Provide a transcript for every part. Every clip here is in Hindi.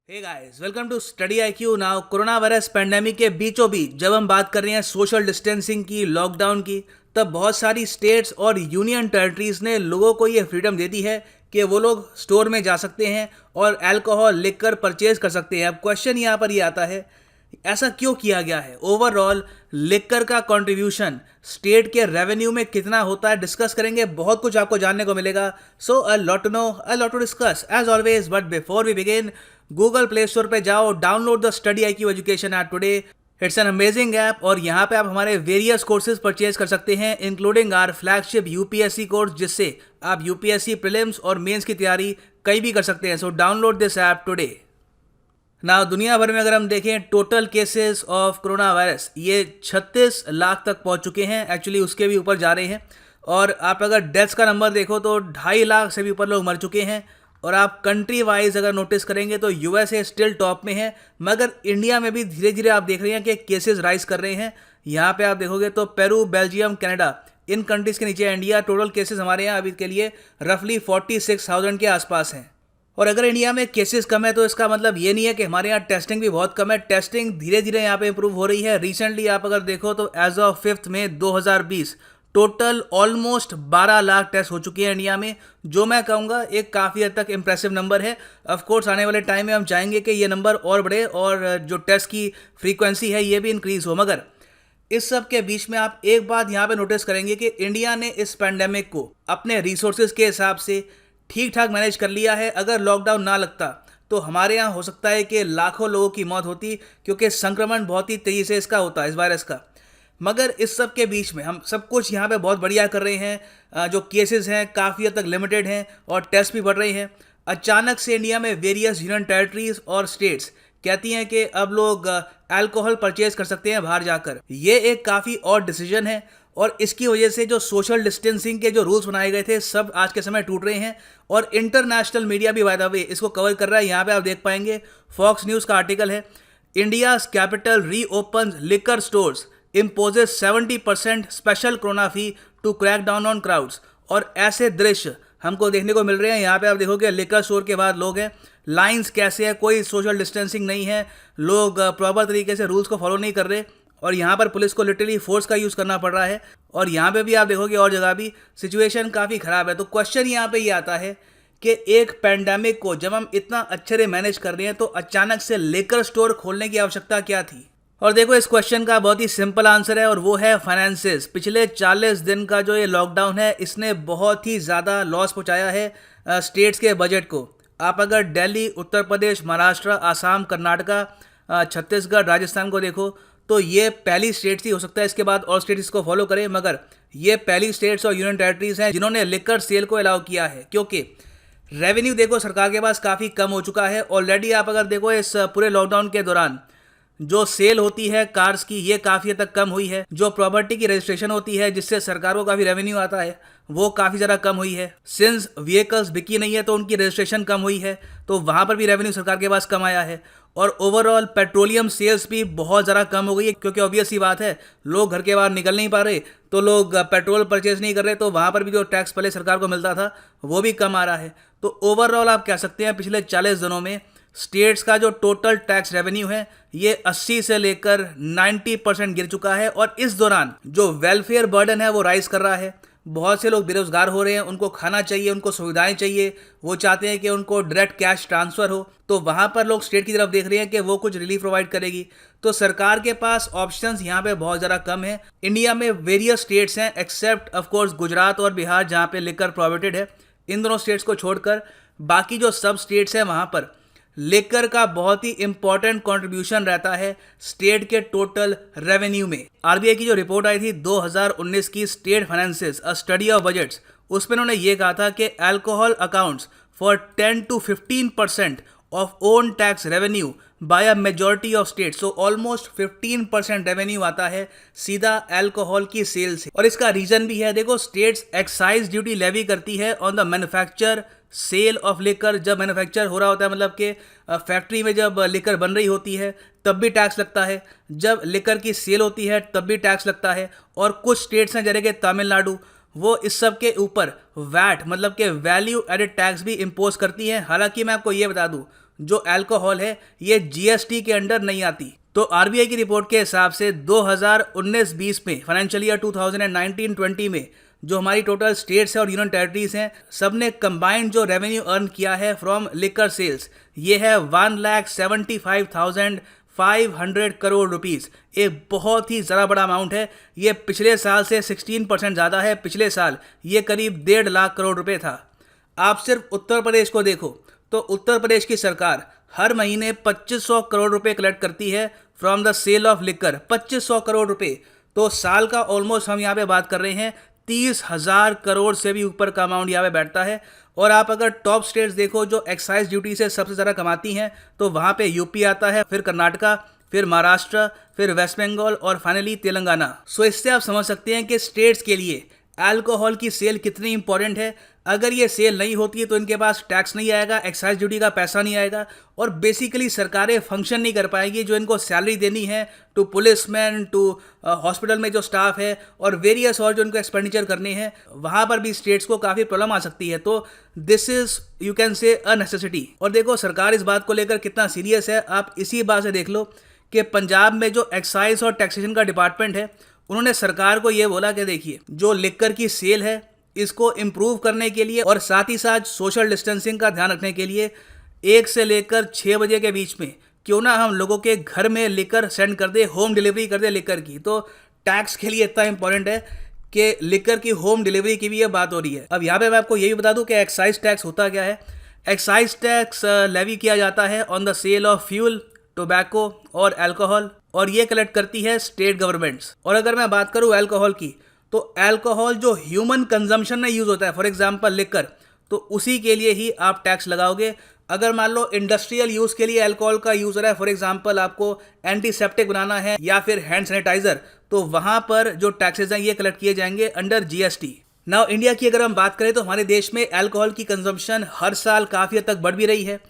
Hey guys, welcome to study IQ। Now corona virus pandemic के बीचों बीच जब हम बात कर रहे हैं सोशल डिस्टेंसिंग की, लॉकडाउन की, तब बहुत सारी स्टेट्स और यूनियन टेरिटरीज ने लोगों को ये फ्रीडम दे दी है कि वो लोग स्टोर में जा सकते हैं और अल्कोहल लिकर परचेज कर सकते हैं। अब क्वेश्चन यहाँ पर ये आता है, ऐसा क्यों किया गया है? ओवरऑल लिकर का कंट्रीब्यूशन स्टेट के रेवेन्यू में कितना होता है डिस्कस करेंगे। बहुत कुछ आपको जानने को मिलेगा। So a lot to know, a lot to discuss as always. But before we begin, Google Play Store पे जाओ, download the study IQ education app today. It's an amazing app और यहाँ पे आप हमारे वेरियस कोर्सेज परचेज कर सकते हैं, including our flagship UPSC course, जिससे आप UPSC प्रीलिम्स और मेंस की तैयारी कहीं भी कर सकते हैं। So download this app today. ना दुनिया भर में अगर हम देखें, total cases of corona virus ये 36 लाख तक पहुंच चुके हैं। एक्चुअली उसके भी ऊपर जा रहे हैं। और आप अगर डेथ्स का नंबर देखो तो 2.5 लाख से भी ऊपर लोग मर चुके हैं। और आप कंट्री वाइज अगर नोटिस करेंगे तो USA स्टिल टॉप में है, मगर इंडिया में भी धीरे धीरे आप देख रहे हैं कि केसेस राइज कर रहे हैं। यहाँ पे आप देखोगे तो पेरू, बेल्जियम, कनाडा, इन कंट्रीज के नीचे है इंडिया। टोटल केसेस हमारे यहाँ अभी के लिए रफली 46,000 के आसपास हैं। और अगर इंडिया में केसेस कम है तो इसका मतलब ये नहीं है कि हमारे यहाँ टेस्टिंग भी बहुत कम है। टेस्टिंग धीरे धीरे यहाँ पे इंप्रूव हो रही है। रिसेंटली आप अगर देखो तो एज ऑफ 5 मई 2020 टोटल ऑलमोस्ट 12 लाख टेस्ट हो चुके हैं इंडिया में, जो मैं कहूँगा एक काफ़ी हद तक इंप्रेसिव नंबर है। ऑफकोर्स आने वाले टाइम में हम चाहेंगे कि ये नंबर और बढ़े और जो टेस्ट की फ्रीक्वेंसी है ये भी इंक्रीज हो। मगर इस सब के बीच में आप एक बात यहाँ पे नोटिस करेंगे कि इंडिया ने इस पैंडेमिक को अपने रिसोर्सेज के हिसाब से ठीक ठाक मैनेज कर लिया है। अगर लॉकडाउन ना लगता तो हमारे यहाँ हो सकता है कि लाखों लोगों की मौत होती, क्योंकि संक्रमण बहुत ही तेज़ी से इसका होता है, इस वायरस का। मगर इस सब के बीच में हम सब कुछ यहाँ पे बहुत बढ़िया कर रहे हैं। जो केसेस हैं काफ़ी हद तक लिमिटेड हैं और टेस्ट भी बढ़ रहे हैं। अचानक से इंडिया में वेरियस यूनियन टेरिटरीज और स्टेट्स कहती हैं कि अब लोग अल्कोहल परचेज कर सकते हैं बाहर जाकर। ये एक काफ़ी और डिसीजन है और इसकी वजह से जो सोशल डिस्टेंसिंग के जो रूल्स बनाए गए थे सब आज के समय टूट रहे हैं। और इंटरनेशनल मीडिया भी बाय द वे इसको कवर कर रहा है। यहाँ पे आप देख पाएंगे, फॉक्स न्यूज़ का आर्टिकल है, India's capital reopen liquor stores imposes 70% special corona fee to crack down on crowds. और ऐसे दृश्य हमको देखने को मिल रहे हैं। यहाँ पे आप देखोगे लिकर स्टोर के बाद लोग हैं, लाइंस कैसे है, कोई सोशल डिस्टेंसिंग नहीं है, लोग प्रॉपर तरीके से रूल्स को फॉलो नहीं कर रहे। और यहाँ पर पुलिस को लिटरली फोर्स का यूज़ करना पड़ रहा है। और यहाँ पे भी आप देखोगे और जगह भी सिचुएशन काफ़ी ख़राब है। तो क्वेश्चन यहाँ पे ये आता है कि एक पैंडेमिक को जब हम इतना अच्छे से मैनेज कर रहे हैं तो अचानक से लिकर स्टोर खोलने की आवश्यकता क्या थी? और देखो, इस क्वेश्चन का बहुत ही सिंपल आंसर है और वो है फाइनेंसेस। पिछले 40 दिन का जो ये लॉकडाउन है इसने बहुत ही ज़्यादा लॉस पहुँचाया है स्टेट्स के बजट को। आप अगर दिल्ली, उत्तर प्रदेश, महाराष्ट्र, आसाम, कर्नाटका, छत्तीसगढ़, राजस्थान को देखो तो ये पहली स्टेट्स ही, हो सकता है इसके बाद और स्टेट्स इसको फॉलो करें, मगर ये पहली स्टेट्स और यूनियन टेरिटरीज हैं जिन्होंने लिकर सेल को अलाउ किया है। क्योंकि रेवेन्यू देखो सरकार के पास काफ़ी कम हो चुका है ऑलरेडी। आप अगर देखो इस पूरे लॉकडाउन के दौरान जो सेल होती है कार्स की, ये काफ़ी हद तक कम हुई है। जो प्रॉपर्टी की रजिस्ट्रेशन होती है जिससे सरकार को काफ़ी रेवेन्यू आता है, वो काफ़ी ज़्यादा कम हुई है। सिंस व्हीकल्स बिकी नहीं है तो उनकी रजिस्ट्रेशन कम हुई है, तो वहाँ पर भी रेवेन्यू सरकार के पास कम आया है। और ओवरऑल पेट्रोलियम सेल्स भी बहुत ज़्यादा कम हो गई है, क्योंकि ऑब्वियस सी बात है, लोग घर के बाहर निकल नहीं पा रहे तो लोग पेट्रोल परचेज नहीं कर रहे, तो वहाँ पर भी जो टैक्स पहले सरकार को मिलता था वो भी कम आ रहा है। तो ओवरऑल आप कह सकते हैं पिछले 40 दिनों में स्टेट्स का जो टोटल टैक्स रेवेन्यू है ये 80 से लेकर 90% गिर चुका है। और इस दौरान जो वेलफेयर बर्डन है वो राइज कर रहा है। बहुत से लोग बेरोजगार हो रहे हैं, उनको खाना चाहिए, उनको सुविधाएं चाहिए, वो चाहते हैं कि उनको डायरेक्ट कैश ट्रांसफ़र हो, तो वहाँ पर लोग स्टेट की तरफ देख रहे हैं कि वो कुछ रिलीफ प्रोवाइड करेगी। तो सरकार के पास ऑप्शंस यहाँ पे बहुत ज़्यादा कम है। इंडिया में वेरियस स्टेट्स हैं एक्सेप्ट ऑफकोर्स गुजरात और बिहार, जहाँ पे लिकर प्रोहिबिटेड है। इन दोनों स्टेट्स को छोड़कर बाकी जो सब स्टेट्स हैं वहाँ पर लिकर का बहुत ही इंपॉर्टेंट कंट्रीब्यूशन रहता है स्टेट के टोटल रेवेन्यू में। RBI की जो रिपोर्ट आई थी 2019 की state finances a study of budgets, उसमें उन्होंने ये कहा था कि alcohol accounts for 10 to 15% of own tax revenue by a majority of state. So almost 15% revenue आता है सीधा अल्कोहल की सेल से। और इसका रीजन भी है, देखो स्टेट्स एक्साइज ड्यूटी लेवी करती है on the manufacture sale of liquor. जब मैन्युफैक्चर हो रहा होता है, मतलब कि फैक्ट्री में जब लिकर बन रही होती है तब भी टैक्स लगता है, जब लिकर की सेल होती है तब भी टैक्स लगता है। और कुछ स्टेट्स हैं जैसे कि तमिलनाडु, वो इस सब के ऊपर वैट मतलब कि वैल्यू एडेड टैक्स भी इम्पोज करती हैं। हालांकि मैं आपको ये बता दूं, जो अल्कोहल है ये जीएसटी के अंडर नहीं आती। तो आरबीआई की रिपोर्ट के हिसाब से 2019-20 में फाइनेंशियल ईयर 2019-20 में जो हमारी टोटल स्टेट्स है और यूनियन टेरिटरीज हैं, सब ने कंबाइंड जो रेवेन्यू अर्न किया है फ्रॉम लिकर सेल्स ये है 1,75,500 करोड़ रुपीस। एक बहुत ही ज़्यादा बड़ा अमाउंट है। ये पिछले साल से 16% ज़्यादा है। पिछले साल ये करीब 1.5 लाख करोड़ रुपए था। आप सिर्फ उत्तर प्रदेश को देखो तो उत्तर प्रदेश की सरकार हर महीने 2500 करोड़ रुपए कलेक्ट करती है from the sale of liquor. 2500 crore रुपए, तो साल का ऑलमोस्ट हम यहाँ पे बात कर रहे हैं 30,000 करोड़ से भी ऊपर का अमाउंट यहाँ पे बैठता है। और आप अगर टॉप स्टेट्स देखो जो एक्साइज ड्यूटी से सबसे ज़्यादा कमाती हैं तो वहाँ पे यूपी आता है, फिर कर्नाटका, फिर महाराष्ट्र, फिर वेस्ट बंगाल और फाइनली तेलंगाना। सो इससे आप समझ सकते हैं कि स्टेट्स के लिए अल्कोहल की सेल कितनी इंपॉर्टेंट है। अगर ये सेल नहीं होती है तो इनके पास टैक्स नहीं आएगा, एक्साइज ड्यूटी का पैसा नहीं आएगा और बेसिकली सरकारें फंक्शन नहीं कर पाएगी। जो इनको सैलरी देनी है टू पुलिसमैन, टू हॉस्पिटल में जो स्टाफ है और वेरियस और जो इनको एक्सपेंडिचर करने हैं, वहाँ पर भी स्टेट्स को काफ़ी प्रॉब्लम आ सकती है। तो this is you can say a necessity. और देखो सरकार इस बात को लेकर कितना सीरियस है, आप इसी बात से देख लो कि पंजाब में जो एक्साइज और टैक्सेशन का डिपार्टमेंट है उन्होंने सरकार को ये बोला कि देखिए जो लिकर की सेल है इसको इम्प्रूव करने के लिए और साथ ही साथ सोशल डिस्टेंसिंग का ध्यान रखने के लिए 1 से लेकर 6 बजे के बीच में क्यों ना हम लोगों के घर में लिकर सेंड कर दे, होम डिलीवरी कर दे लिकर की। तो टैक्स के लिए इतना इंपॉर्टेंट है कि लिकर की होम डिलीवरी की भी ये बात हो रही है। अब यहाँ पे मैं आपको ये भी बता दूं कि एक्साइज टैक्स होता क्या है। एक्साइज टैक्स लेवी किया जाता है on the sale of fuel, tobacco और अल्कोहल और ये कलेक्ट करती है स्टेट गवर्नमेंट्स। और अगर मैं बात करूँ अल्कोहल की तो अल्कोहल जो ह्यूमन कंजम्पशन में यूज़ होता है, फॉर एग्जांपल लिकर, तो उसी के लिए ही आप टैक्स लगाओगे। अगर मान लो इंडस्ट्रियल यूज़ के लिए अल्कोहल का यूज़ हो रहा है, फॉर एग्जांपल आपको एंटीसेप्टिक बनाना है या फिर हैंड सैनिटाइजर, तो वहाँ पर जो टैक्सेस हैं ये कलेक्ट किए जाएंगे अंडर जीएसटी। नाउ इंडिया की अगर हम बात करें तो हमारे देश में अल्कोहल की कंजम्पशन हर साल काफ़ी हद तक बढ़ भी रही है।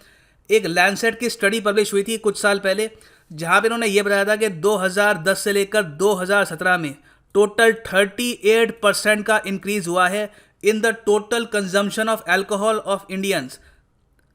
एक लैंडसेट की स्टडी पब्लिश हुई थी कुछ साल पहले जहाँ पे इन्होंने ये बताया था कि 2010 से लेकर 2017 में टोटल 38% का इंक्रीज हुआ है in the total consumption of alcohol of Indians.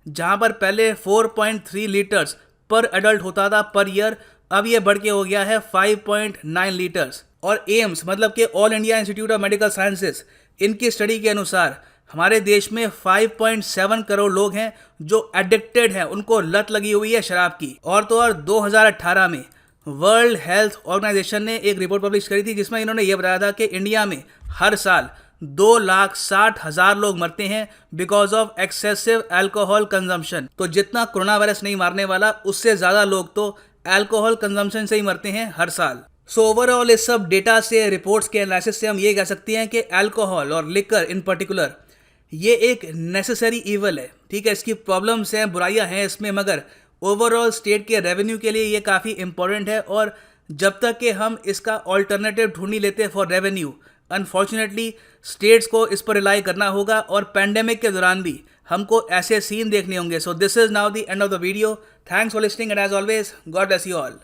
जहाँ पर पहले 4.3 लीटर्स पर एडल्ट होता था पर ईयर, अब ये बढ़ के हो गया है 5.9 लीटर्स। और एम्स मतलब कि all India institute of medical sciences, इनकी स्टडी के अनुसार हमारे देश में 5.7 करोड़ लोग हैं जो एडिक्टेड हैं, उनको लत लगी हुई है शराब की। और तो और 2018 में वर्ल्ड हेल्थ ऑर्गेनाइजेशन ने एक रिपोर्ट पब्लिश करी थी जिसमें इन्होंने ये बताया था कि इंडिया में हर साल 2,60,000 लोग मरते हैं because of excessive alcohol consumption. तो जितना कोरोना वायरस नहीं मारने वाला उससे ज़्यादा लोग तो अल्कोहल कंजम्पशन से ही मरते हैं हर साल। सो ओवरऑल इस सब डेटा से, रिपोर्ट्स के एनालिसिस से हम ये कह सकते हैं कि अल्कोहल और लिकर इन पर्टिकुलर ये एक नेसेसरी ईवल है। ठीक है, इसकी प्रॉब्लम्स हैं, बुराइयां हैं इसमें, मगर ओवरऑल स्टेट के रेवेन्यू के लिए ये काफ़ी इंपॉर्टेंट है। और जब तक कि हम इसका ऑल्टरनेटिव ढूंढ नहीं लेते फॉर रेवेन्यू, अनफॉर्चुनेटली स्टेट्स को इस पर रिलाई करना होगा और पैंडेमिक के दौरान भी हमको ऐसे सीन देखने होंगे। So this is now the end of the video. Thanks for listening and as always God bless you all.